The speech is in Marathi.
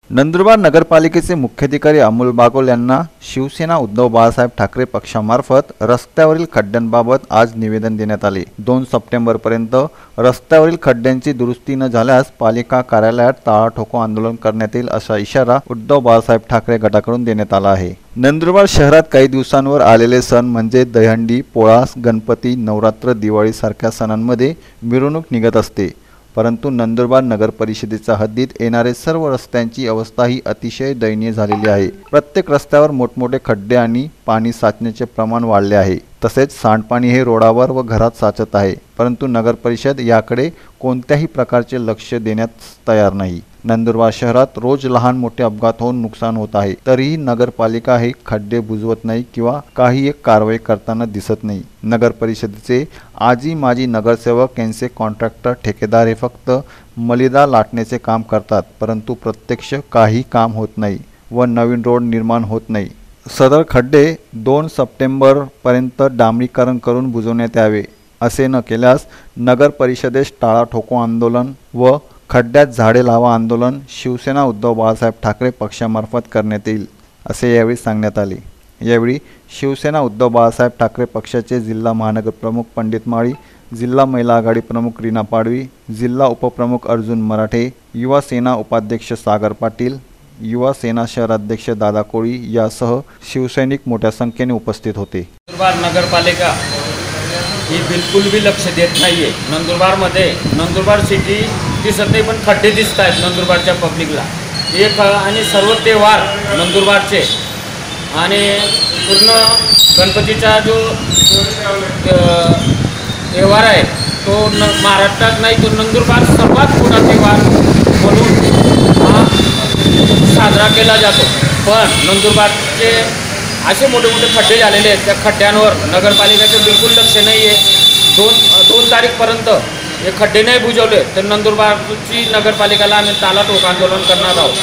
नंदुरबार नगरपालिकेचे मुख्याधिकारी अमोल बागोल यांना शिवसेना उद्धव बाळासाहेब ठाकरे पक्षामार्फत रस्त्यावरील खड्ड्यांबाबत आज निवेदन देण्यात आले। 2 सप्टेंबरपर्यंत रस्त्यावरील खड्ड्यांची दुरुस्ती न झाल्यास पालिका कार्यालयात टाळा ठोको आंदोलन करण्यात येईल असा इशारा उद्धव बाळासाहेब ठाकरे गटाकडून देण्यात आला आहे। नंदुरबार शहरात काही दिवसांवर आलेले सण म्हणजे दहीहंडी, पोळा, गणपती, नवरात्र, दिवाळी सारख्या सणांमध्ये मिरवणूक निघत असते। परंतु नंदुरबार नगर परिषदेच्या हद्दीत येणारे सर्व रस्त्यांची अवस्था ही अतिशय दयनीय झालेली आहे। प्रत्येक रस्त्यावर मोठमोठे खड्डे आणि पाणी साचण्याचे प्रमाण वाढले आहे। तसेच सांडपाणी हे रोडावर व घरात साचत आहे। परंतु नगर परिषद याकडे कोणत्याही प्रकारचे लक्ष देण्यास तयार नाही। नंदुरबार शहरात रोज लहान मोठे अपघात होऊन नुकसान होत आहे, तरीही नगरपालिका हे खड्डे बुजवत नाही किंवा काही एक कारवाई करताना दिसत नाही। नगर परिषदेचे आजी माजी नगरसेवक यांचे कॉन्ट्रॅक्टर ठेकेदार हे फक्त मलिदा लाटण्याचे काम करतात, परंतु प्रत्यक्ष काही काम होत नाही व नवीन रोड निर्माण होत नाही। सदर खड्डे 2 सप्टेंबरपर्यंत डांबरीकरण करून बुजवण्यात यावे। असे न केल्यास नगर परिषदेस टाळा ठोको आंदोलन व खड्ड्यात झाडे लावा आंदोलन शिवसेना उद्धव बाळासाहेब ठाकरे पक्षामार्फत करण्यात येईल असे यावेळी सांगण्यात आले। यावेळी शिवसेना उद्धव बाळासाहेब ठाकरे पक्षाचे जिल्हा महानगर प्रमुख पंडित माळी, जिल्हा महिला आघाडी प्रमुख रीना पाडवी, जिल्हा उपप्रमुख अर्जुन मराठे, युवा सेना उपाध्यक्ष सागर पाटील, युवा सेना शहर अध्यक्ष दादा कोळी यासह शिवसैनिक मोठ्या संख्येने उपस्थित होते। नंदुरबार नगरपालिका ही बिलकुल भी लक्ष देत नाहीये। नंदुरबारमध्ये नंदुरबार सिटी दिसत नाही, पण खड्डे दिसत आहेत नंदुरबारच्या पब्लिकला। एक आणि सर्व त्योहार नंदुरबारचे आणि पूर्ण गणपतीचा जो त्योहार आहे तो महाराष्ट्रात नाही तो नंदुरबार सर्वात मोठा त्योहार म्हणून साजरा केला जातो। पण नंदुरबारचे असे मोठे मोठे खड्डे झालेले आहेत, त्या खड्ड्यांवर नगरपालिकेचं बिलकुल लक्ष नाही आहे। 2 तारीखपर्यंत हे खड्डे नाही बुजवले तर नंदुरबारची नगरपालिकेला आम्ही टाळा ठोको आंदोलन करणार आहोत।